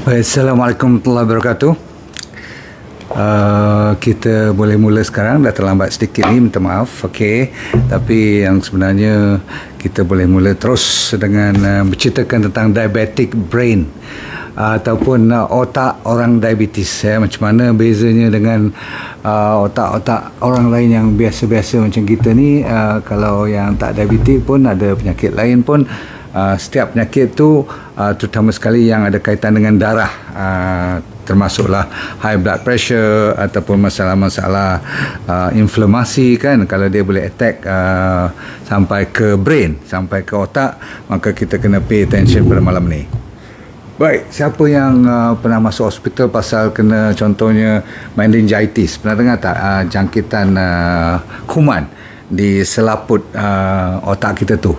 Baik, Assalamualaikum warahmatullahi wabarakatuh. Kita boleh mula sekarang. Dah terlambat sedikit ni, minta maaf. Okey, tapi yang sebenarnya kita boleh mula terus dengan menceritakan tentang diabetic brain ataupun otak orang diabetes, macam mana bezanya dengan otak-otak orang lain yang biasa-biasa macam kita ni. Kalau yang tak diabetik pun ada penyakit lain pun. Setiap penyakit tu terutama sekali yang ada kaitan dengan darah, termasuklah high blood pressure ataupun masalah-masalah inflamasi kan. Kalau dia boleh attack sampai ke brain, sampai ke otak, maka kita kena pay attention pada malam ni. Baik, siapa yang pernah masuk hospital pasal kena contohnya meningitis? Pernah dengar tak jangkitan kuman di selaput otak kita tu?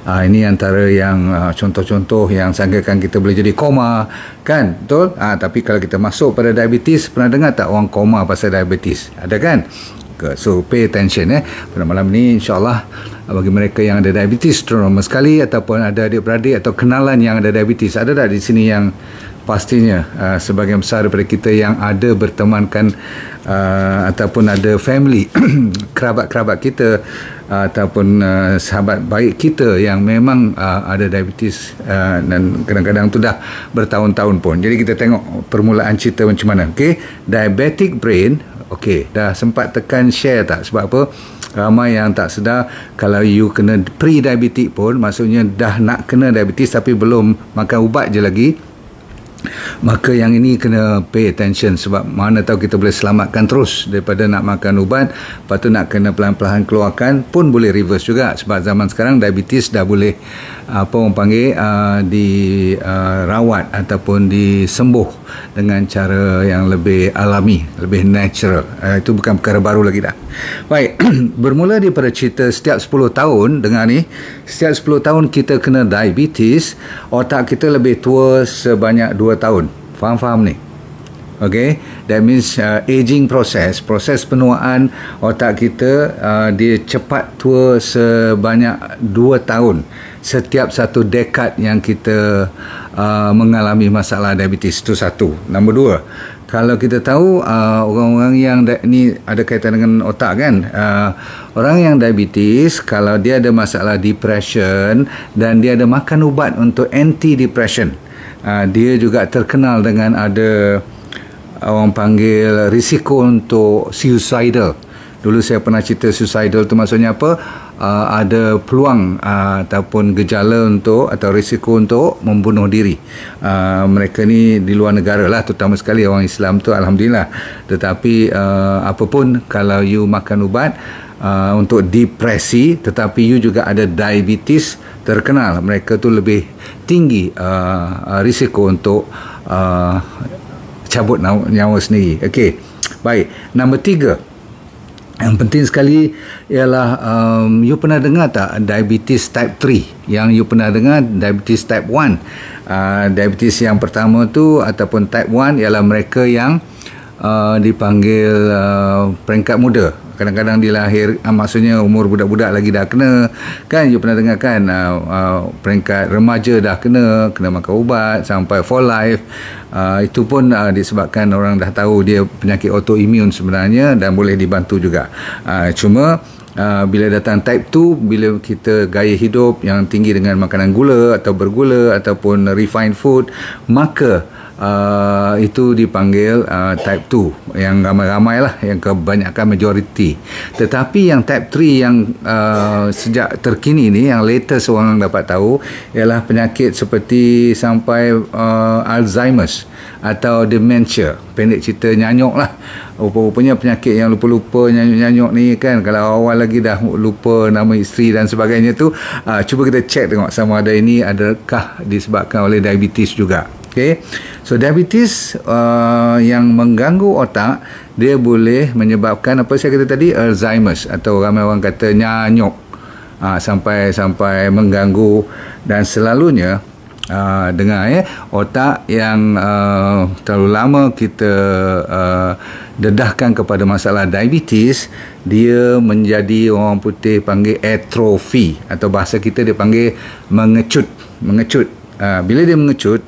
Ini antara yang contoh-contoh yang sangkakan kita boleh jadi koma kan, betul? Tapi kalau kita masuk pada diabetes, pernah dengar tak orang koma pasal diabetes? Ada kan? So pay attention pada malam ni, insyaAllah bagi mereka yang ada diabetes terutama sekali, ataupun ada adik-beradik atau kenalan yang ada diabetes. Ada tak di sini yang pastinya sebahagian besar daripada kita yang ada bertemankan ataupun ada family kerabat-kerabat kita ataupun sahabat baik kita yang memang ada diabetes, dan kadang-kadang tu dah bertahun-tahun pun. Jadi kita tengok permulaan cerita macam mana. Okey, diabetic brain. Okey, dah sempat tekan share tak? Sebab apa? Ramai yang tak sedar kalau you kena pre-diabetic pun, maksudnya dah nak kena diabetes tapi belum makan ubat je lagi. Maka yang ini kena pay attention, sebab mana tahu kita boleh selamatkan terus daripada nak makan ubat, lepas tu nak kena pelan-pelan keluarkan pun boleh reverse juga. Sebab zaman sekarang diabetes dah boleh apa orang panggil dirawat ataupun disembuh dengan cara yang lebih alami, lebih natural. Itu bukan perkara baru lagi dah. Baik, bermula daripada cerita setiap 10 tahun, dengar ni, setiap 10 tahun kita kena diabetes, otak kita lebih tua sebanyak 2 tahun. Faham-faham ni? Okay, that means aging proses penuaan otak kita, dia cepat tua sebanyak 2 tahun setiap satu dekad yang kita mengalami masalah diabetes. Itu satu. Nombor dua, kalau kita tahu orang-orang yang ni ada kaitan dengan otak kan, orang yang diabetes kalau dia ada masalah depression dan dia ada makan ubat untuk anti-depression, dia juga terkenal dengan ada orang panggil risiko untuk suicidal. Dulu saya pernah cerita suicidal tu maksudnya apa? Ada peluang ataupun gejala untuk atau risiko untuk membunuh diri. Mereka ni di luar negara lah, terutama sekali orang Islam tu, alhamdulillah. Tetapi apapun, kalau you makan ubat untuk depresi tetapi you juga ada diabetes, terkenal mereka tu lebih tinggi risiko untuk cabut nyawa sendiri. Okey, baik. Nombor 3, yang penting sekali ialah you pernah dengar tak diabetes type 3? Yang you pernah dengar diabetes type 1. Diabetes yang pertama tu ataupun type 1 ialah mereka yang dipanggil peringkat muda. Kadang-kadang dilahir, maksudnya umur budak-budak lagi dah kena kan. You pernah dengar kan peringkat remaja dah kena makan ubat sampai for life. Itu pun disebabkan orang dah tahu dia penyakit autoimun sebenarnya dan boleh dibantu juga. Cuma bila datang type 2, bila kita gaya hidup yang tinggi dengan makanan gula atau bergula ataupun refined food, maka itu dipanggil type 2, yang ramai-ramai lah, yang kebanyakan majoriti. Tetapi yang type 3 yang sejak terkini ni, yang latest orang dapat tahu, ialah penyakit seperti sampai Alzheimer's atau dementia. Pendek cerita, nyanyuk lah. Rupa-rupanya penyakit yang lupa-lupa, nyanyuk-nyanyuk ni kan, kalau awal lagi dah lupa nama isteri dan sebagainya tu, cuba kita cek tengok sama ada ini adakah disebabkan oleh diabetes juga. Okay. So diabetes yang mengganggu otak, dia boleh menyebabkan apa saya kata tadi, Alzheimer's, atau ramai orang kata nyanyuk, sampai mengganggu. Dan selalunya dengar otak yang terlalu lama kita dedahkan kepada masalah diabetes, dia menjadi, orang putih panggil atrophy, atau bahasa kita dia panggil mengecut. Bila dia mengecut,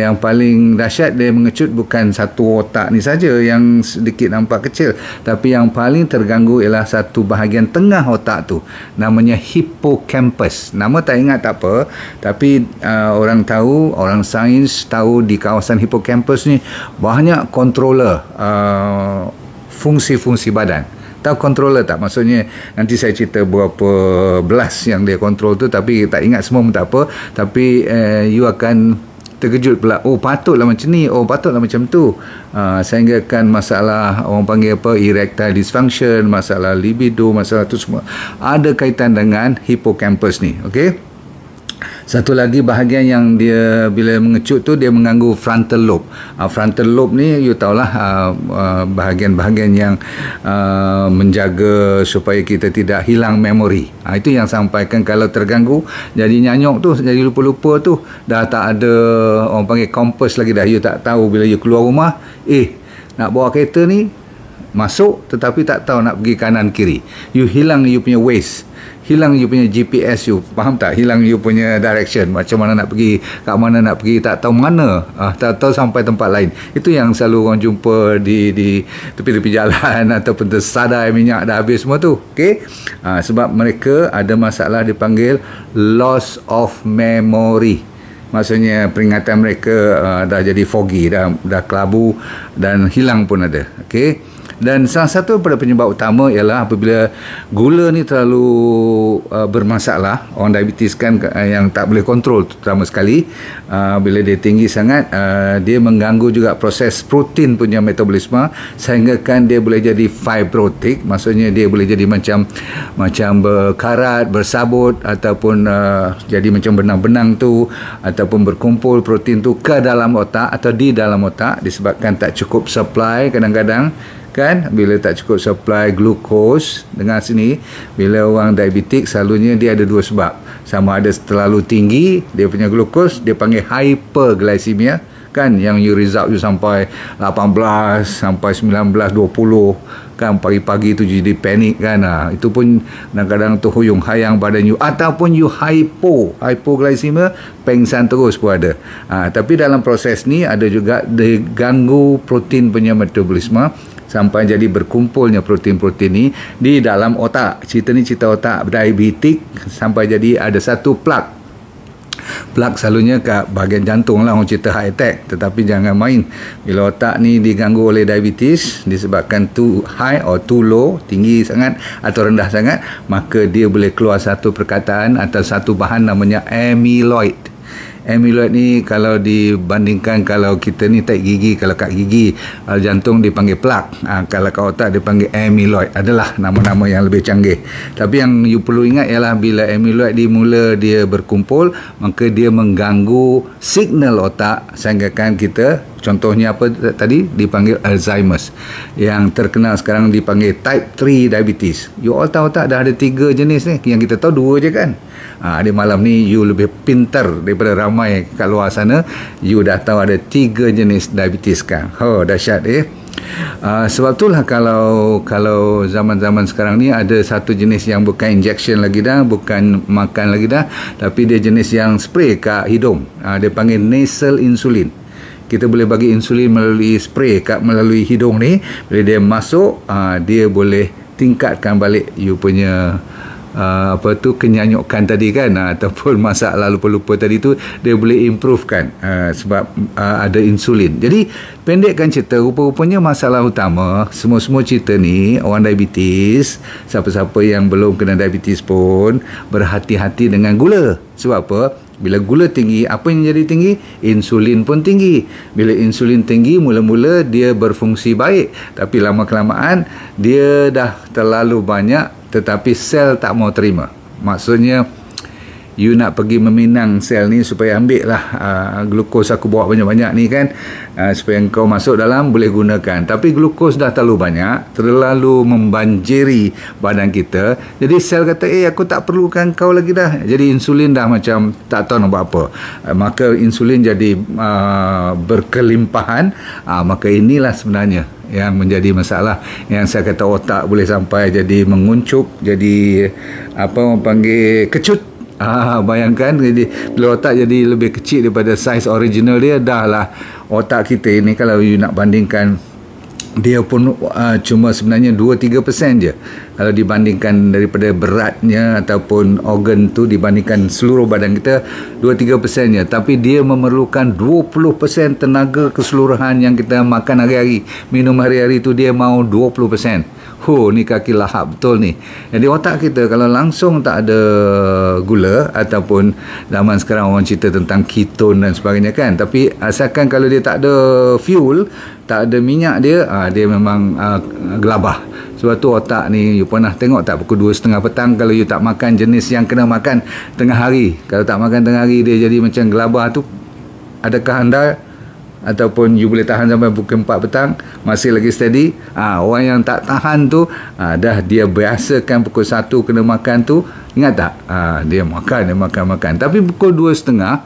yang paling dahsyat, dia mengecut bukan satu otak ni saja yang sedikit nampak kecil, tapi yang paling terganggu ialah satu bahagian tengah otak tu, namanya hippocampus. Nama tak ingat tak apa, tapi orang tahu, orang sains tahu di kawasan hippocampus ni banyak controller fungsi-fungsi badan. Tahu controller tak? Maksudnya nanti saya cerita berapa belas yang dia kontrol tu, tapi tak ingat semua pun tak apa. Tapi you akan terkejut pula, oh patutlah macam ni, oh patutlah macam tu. Sehingga kan masalah orang panggil apa, erectile dysfunction, masalah libido, masalah tu semua ada kaitan dengan hippocampus ni. Okey. Satu lagi bahagian yang dia bila mengecut tu, dia mengganggu frontal lobe. Frontal lobe ni you tahulah, bahagian-bahagian yang menjaga supaya kita tidak hilang memori. Itu yang sampaikan, kalau terganggu jadi nyanyuk tu, jadi lupa-lupa tu, dah tak ada orang panggil kompas lagi dah. You tak tahu bila you keluar rumah, nak bawa kereta ni masuk tetapi tak tahu nak pergi kanan kiri. You hilang you punya waste, hilang you punya GPS, you faham tak? Hilang you punya direction, macam mana nak pergi, kat mana nak pergi, tak tahu mana, tak tahu sampai tempat lain. Itu yang selalu orang jumpa di tepi-tepi jalan ataupun tersadai minyak dah habis semua tu. Okey, sebab mereka ada masalah dipanggil loss of memory. Maksudnya peringatan mereka dah jadi foggy, dah kelabu dan hilang pun ada. Okey. Dan salah satu pada penyebab utama ialah apabila gula ni terlalu bermasalah. Orang diabetes kan yang tak boleh kontrol, terutama sekali bila dia tinggi sangat, dia mengganggu juga proses protein punya metabolisme, sehingga kan dia boleh jadi fibrotic. Maksudnya dia boleh jadi macam berkarat, bersabut, ataupun jadi macam benang-benang tu, ataupun berkumpul protein tu ke dalam otak atau di dalam otak, disebabkan tak cukup supply kadang-kadang. Kan, bila tak cukup supply glukos. Dengar sini, bila orang diabetik selalunya dia ada dua sebab. Sama ada terlalu tinggi dia punya glukos, dia panggil hyperglycemia kan, yang you result you sampai 18 sampai 19 20 kan, pagi-pagi tu jadi panik kan. Itu pun kadang-kadang tu huyung hayang badan you, ataupun you hypoglycemia, pengsan terus pun ada. Tapi dalam proses ni ada juga diganggu protein punya metabolisme, sampai jadi berkumpulnya protein-protein ni di dalam otak. Cerita ni cerita otak diabetik, sampai jadi ada satu plak. Plak selalunya kat bahagian jantung lah, orang cerita heart attack. Tetapi jangan main, bila otak ni diganggu oleh diabetes, disebabkan too high or too low, tinggi sangat atau rendah sangat, maka dia boleh keluar satu perkataan atau satu bahan namanya amyloid. Amyloid ni kalau dibandingkan, kalau kita ni tak gigi, kalau kat gigi jantung dipanggil plak, kalau kat otak dipanggil amyloid. Adalah nama-nama yang lebih canggih. Tapi yang you perlu ingat ialah bila amyloid dimula dia berkumpul, maka dia mengganggu signal otak, sehingga kan kita, contohnya apa tadi, dipanggil Alzheimer's. Yang terkenal sekarang dipanggil type 3 diabetes. You all tahu tak, dah ada 3 jenis ni. Yang kita tahu 2 je kan. Di malam ni you lebih pintar daripada ramai kat luar sana. You dah tahu ada 3 jenis diabetes kan. Dahsyat sebab itulah kalau zaman-zaman sekarang ni ada satu jenis yang bukan injection lagi dah, bukan makan lagi dah, tapi dia jenis yang spray kat hidung. Dia panggil nasal insulin. Kita boleh bagi insulin melalui spray melalui hidung ni. Bila dia masuk, dia boleh tingkatkan balik you punya kenyanyukan tadi kan, ataupun masalah lupa-lupa tadi tu, dia boleh improvekan sebab ada insulin. Jadi pendekkan cerita, rupa-rupanya masalah utama semua cerita ni, orang diabetes, siapa-siapa yang belum kena diabetes pun berhati-hati dengan gula. Sebab apa? Bila gula tinggi, apa yang jadi tinggi? Insulin pun tinggi. Bila insulin tinggi, mula-mula dia berfungsi baik, tapi lama-kelamaan dia dah terlalu banyak, tetapi sel tak mau terima. Maksudnya you nak pergi meminang sel ni supaya ambil lah glukos aku bawa banyak-banyak ni kan, supaya kau masuk dalam boleh gunakan. Tapi glukos dah terlalu banyak, terlalu membanjiri badan kita. Jadi sel kata, aku tak perlukan kau lagi dah. Jadi insulin dah macam tak tahu nak buat apa. Maka insulin jadi berkelimpahan. Maka inilah sebenarnya yang menjadi masalah, yang saya kata otak boleh sampai jadi menguncup, jadi apa orang panggil kecut. Bayangkan jadi bila otak jadi lebih kecil daripada saiz original dia, dah lah otak kita ini kalau you nak bandingkan, dia pun cuma sebenarnya 2-3% je kalau dibandingkan daripada beratnya ataupun organ tu dibandingkan seluruh badan kita, 2-3% je. Tapi dia memerlukan 20% tenaga keseluruhan yang kita makan hari-hari, minum hari-hari tu dia mau 20%. Ni kaki lahap betul ni. Jadi otak kita kalau langsung tak ada gula, ataupun zaman sekarang orang cerita tentang ketone dan sebagainya kan, tapi asalkan kalau dia tak ada fuel, tak ada minyak dia, dia memang gelabah. Sebab tu otak ni, you pernah tengok tak pukul 2:30 petang kalau you tak makan jenis yang kena makan tengah hari, kalau tak makan tengah hari dia jadi macam gelabah tu. Adakah anda ataupun you boleh tahan sampai pukul 4 petang masih lagi steady? Orang yang tak tahan tu, dah dia biasakan pukul 1 kena makan tu, ingat tak? Dia makan. Tapi pukul 2:30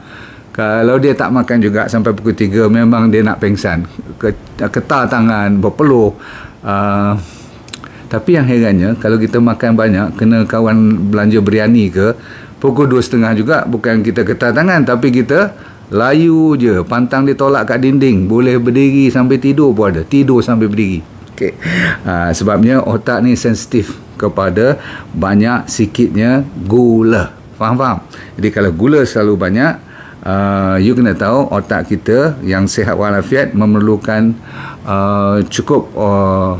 kalau dia tak makan juga sampai pukul 3, memang dia nak pengsan, ketar tangan, berpeluh. Tapi yang herannya, kalau kita makan banyak, kena kawan belanja biryani ke, pukul 2:30 juga, bukan kita ketar tangan, tapi kita layu je, pantang ditolak kat dinding, boleh berdiri sampai tidur pun ada, tidur sampai berdiri. Okay. Sebabnya otak ni sensitif kepada banyak sikitnya gula. Faham? Jadi kalau gula selalu banyak, you kena tahu otak kita yang sihat walafiat memerlukan cukup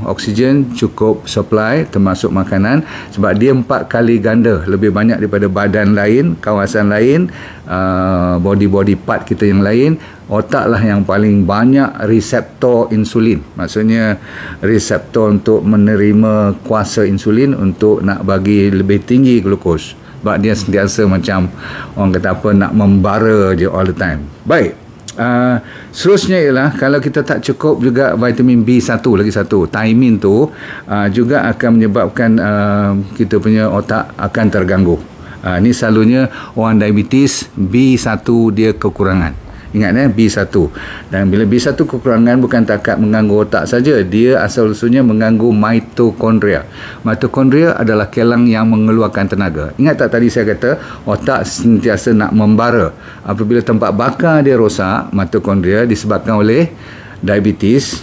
oksigen, cukup supply termasuk makanan, sebab dia 4 kali ganda lebih banyak daripada badan lain, kawasan lain, body part kita yang lain. Otak lah yang paling banyak reseptor insulin, maksudnya reseptor untuk menerima kuasa insulin untuk nak bagi lebih tinggi glukos. Sebab dia sentiasa macam orang kata apa, nak membara je all the time. Baik, seterusnya ialah kalau kita tak cukup juga vitamin B1 lagi satu, thiamine tu juga akan menyebabkan kita punya otak akan terganggu. Ni selalunya orang diabetes, B1 dia kekurangan. Ingat B1. Dan bila B1 kekurangan, bukan takat mengganggu otak saja, dia asal-usulnya mengganggu mitokondria. Mitokondria adalah kilang yang mengeluarkan tenaga. Ingat tak tadi saya kata otak sentiasa nak membara. Apabila tempat bakar dia rosak, mitokondria disebabkan oleh diabetes,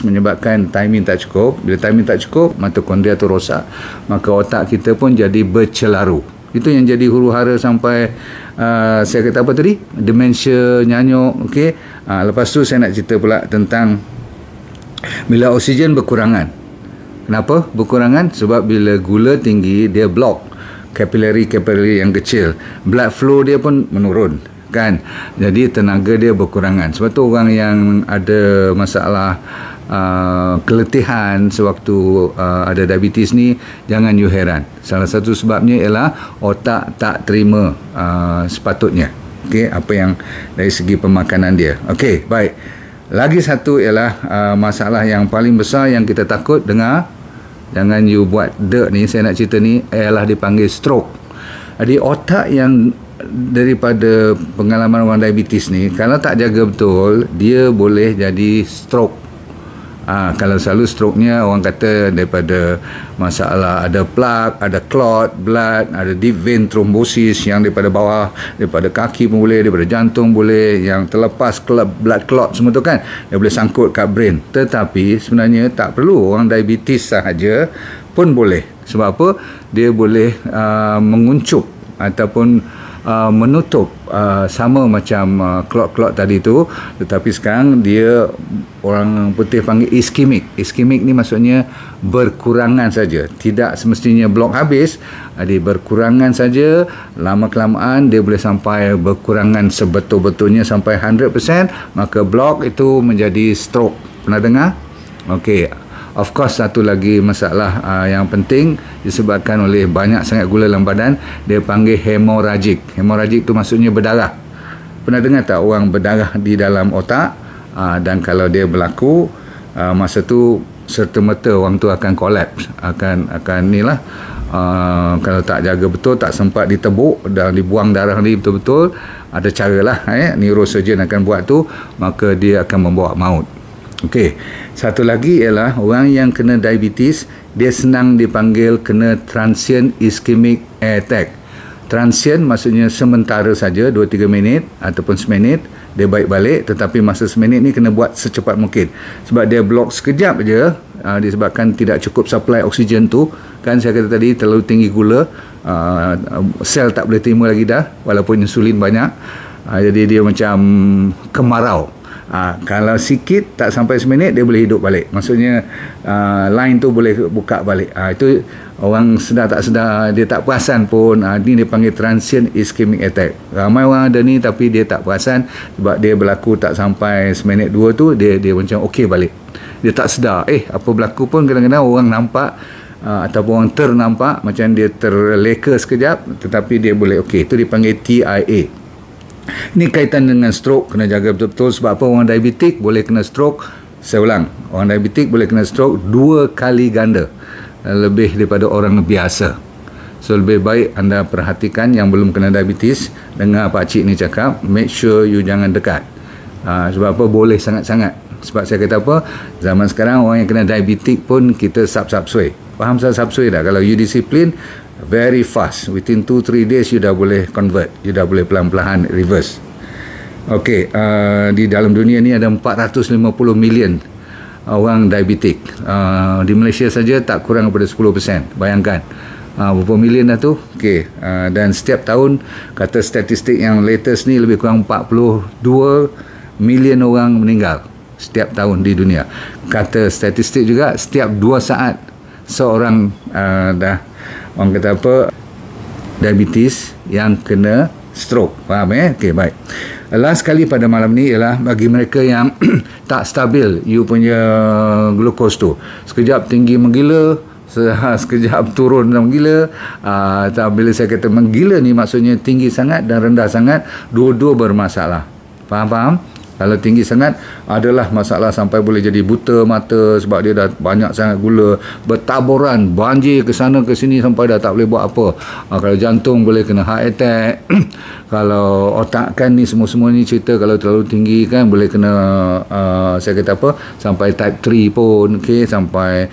menyebabkan thiamine tak cukup. Bila thiamine tak cukup, mitokondria tu rosak, maka otak kita pun jadi bercelaru. Itu yang jadi huru-hara sampai saya kata apa tadi, demensia, nyanyuk. Okey. Lepas tu saya nak cerita pula tentang bila oksigen berkurangan. Kenapa berkurangan? Sebab bila gula tinggi, dia block kapilari yang kecil, blood flow dia pun menurun kan, jadi tenaga dia berkurangan. Sebab tu orang yang ada masalah keletihan sewaktu ada diabetes ni, jangan you heran. Salah satu sebabnya ialah otak tak terima sepatutnya, okey, apa yang dari segi pemakanan dia. Okey, baik. Lagi satu ialah masalah yang paling besar yang kita takut dengar, jangan you buat ni, saya nak cerita ni, ialah dipanggil stroke. Jadi otak yang daripada pengalaman orang diabetes ni, kalau tak jaga betul, dia boleh jadi stroke. Kalau selalu stroke-nya orang kata daripada masalah ada plak, ada clot blood, ada deep vein thrombosis yang daripada bawah, daripada kaki pun boleh, daripada jantung boleh, yang terlepas blood clot semua tu kan, dia boleh sangkut kat brain. Tetapi sebenarnya tak perlu orang diabetes sahaja pun boleh. Sebab apa? Dia boleh menguncup ataupun menutup sama macam clot tadi tu, tetapi sekarang dia orang putih panggil iskemik. Iskemik ni maksudnya berkurangan saja, tidak semestinya blok habis, jadi berkurangan saja. Lama-kelamaan dia boleh sampai berkurangan sebetul-betulnya sampai 100%, maka blok itu menjadi stroke. Pernah dengar? Okey. Of course, satu lagi masalah yang penting disebabkan oleh banyak sangat gula dalam badan, dia panggil hemoragik. Hemoragik tu maksudnya berdarah. Pernah dengar tak orang berdarah di dalam otak? Dan kalau dia berlaku, masa tu serta-merta orang tu akan collapse, akan ni lah. Kalau tak jaga betul, tak sempat ditebuk dan dibuang darah ni betul-betul, ada cara lah, neurosurgeon akan buat tu, maka dia akan membawa maut. Okey, satu lagi ialah orang yang kena diabetes, dia senang dipanggil kena transient ischemic attack. Transient maksudnya sementara saja, 2-3 minit ataupun seminit dia baik balik, tetapi masa seminit ni kena buat secepat mungkin sebab dia block sekejap je, disebabkan tidak cukup supply oksigen tu kan. Saya kata tadi terlalu tinggi gula, sel tak boleh terima lagi dah walaupun insulin banyak, jadi dia macam kemarau. Kalau sikit tak sampai seminit dia boleh hidup balik, maksudnya line tu boleh buka balik. Itu orang sedar tak sedar, dia tak perasan pun. Ini dia panggil transient ischemic attack. Ramai orang ada ni tapi dia tak perasan sebab dia berlaku tak sampai seminit 2 tu dia macam okey balik, dia tak sedar apa berlaku pun. Kadang-kadang orang nampak ataupun orang ternampak macam dia terleka sekejap tetapi dia boleh okey. Itu dipanggil TIA. Ini kaitan dengan stroke, kena jaga betul-betul. Sebab apa? Orang diabetik boleh kena stroke, saya ulang, orang diabetik boleh kena stroke 2 kali ganda lebih daripada orang biasa. So lebih baik anda perhatikan yang belum kena diabetes, dengar pakcik ni cakap, make sure you jangan dekat. Sebab apa? Boleh sangat-sangat. Sebab saya kata apa, zaman sekarang orang yang kena diabetik pun kita sap-sap-sui. Faham sap-sap-sui dah? Kalau you disiplin, very fast, within 2-3 days you dah boleh convert, you dah boleh pelan-pelan reverse. Okey, di dalam dunia ni ada 450 million orang diabetik. Di Malaysia saja tak kurang daripada 10%. Bayangkan berapa million dah tu. Okey, dan setiap tahun kata statistik yang latest ni lebih kurang 42 million orang meninggal setiap tahun di dunia. Kata statistik juga setiap 2 saat seorang dah orang kata apa, diabetes yang kena stroke. Faham Okey, baik. Last sekali pada malam ni ialah bagi mereka yang tak stabil you punya glukos tu. Sekejap tinggi menggila, sekejap turun menggila. Bila saya kata menggila ni maksudnya tinggi sangat dan rendah sangat, dua-dua bermasalah. Faham? Kalau tinggi sangat adalah masalah sampai boleh jadi buta mata sebab dia dah banyak sangat gula, bertaburan, banjir ke sana ke sini sampai dah tak boleh buat apa. Kalau jantung boleh kena heart attack. Kalau otak kan ni semua ni cerita kalau terlalu tinggi kan boleh kena saya kata apa, sampai type 3 pun, okey, sampai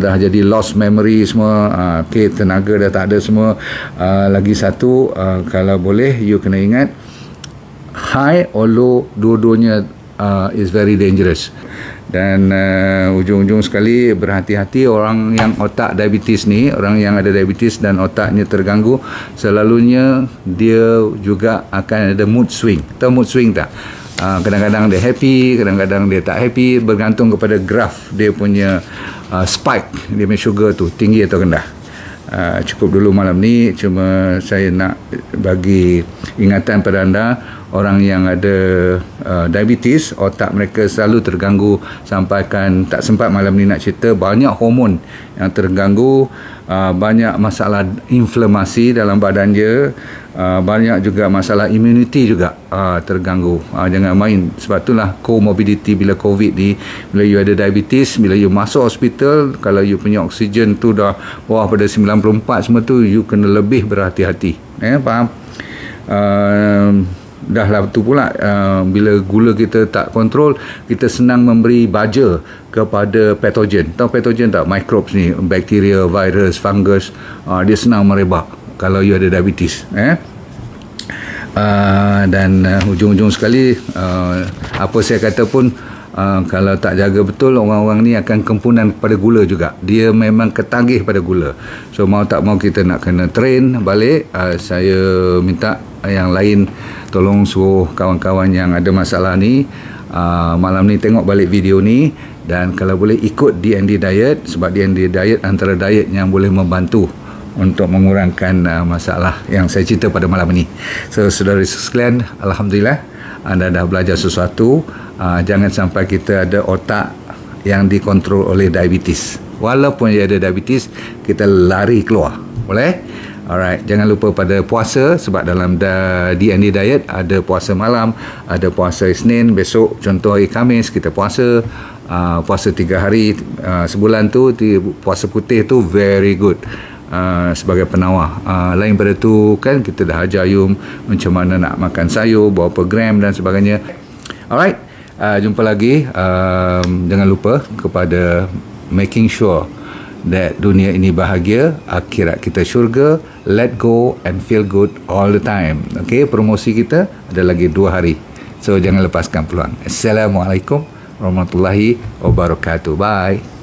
dah jadi lost memory semua, okey, tenaga dah tak ada semua. Lagi satu, kalau boleh you kena ingat high or low, dua-duanya is very dangerous. Dan ujung-ujung sekali berhati-hati orang yang otak diabetes ni, orang yang ada diabetes dan otaknya terganggu, selalunya dia juga akan ada mood swing. Tahu mood swing tak? Kadang-kadang dia happy, kadang-kadang dia tak happy, bergantung kepada graf dia punya spike, dia punya sugar tu tinggi atau rendah. Cukup dulu malam ni, cuma saya nak bagi ingatan pada anda, orang yang ada diabetes, otak mereka selalu terganggu, sampaikan tak sempat malam ni nak cerita, banyak hormon yang terganggu, banyak masalah inflamasi dalam badan dia, banyak juga masalah immunity juga terganggu. Jangan main, sebab itulah comorbidity bila COVID ni, bila you ada diabetes, bila you masuk hospital, kalau you punya oksigen tu dah bawah pada 94 semua tu, you kena lebih berhati-hati. Faham? Dah lah tu pula, bila gula kita tak kontrol, kita senang memberi baja kepada patogen. Tahu patogen tak? Microbes ni, bakteria, virus, fungus, dia senang merebak kalau you ada diabetes. Dan ujung-ujung sekali, apa saya kata pun, kalau tak jaga betul, orang-orang ni akan kempunan kepada gula juga. Dia memang ketagih pada gula. So mau tak mau kita nak kena train balik. Saya minta yang lain tolong suruh kawan-kawan yang ada masalah ni, malam ni tengok balik video ni, dan kalau boleh ikut DND diet, sebab DND diet antara diet yang boleh membantu untuk mengurangkan masalah yang saya cerita pada malam ini. So saudara sekalian, alhamdulillah anda dah belajar sesuatu. Jangan sampai kita ada otak yang dikontrol oleh diabetes. Walaupun dia ada diabetes, kita lari keluar. Boleh? Alright, jangan lupa pada puasa, sebab dalam DND diet ada puasa malam, ada puasa Isnin, besok contoh hari Khamis kita puasa, puasa 3 hari sebulan tu, puasa putih tu very good. Sebagai penawar. Lain pada tu kan kita dah ajar you macam mana nak makan sayur, berapa gram dan sebagainya. Alright, jumpa lagi. Jangan lupa kepada making sure that dunia ini bahagia, akhirat kita syurga. Let go and feel good all the time. Okay, promosi kita ada lagi 2 hari. So jangan lepaskan peluang. Assalamualaikum warahmatullahi wabarakatuh. Bye.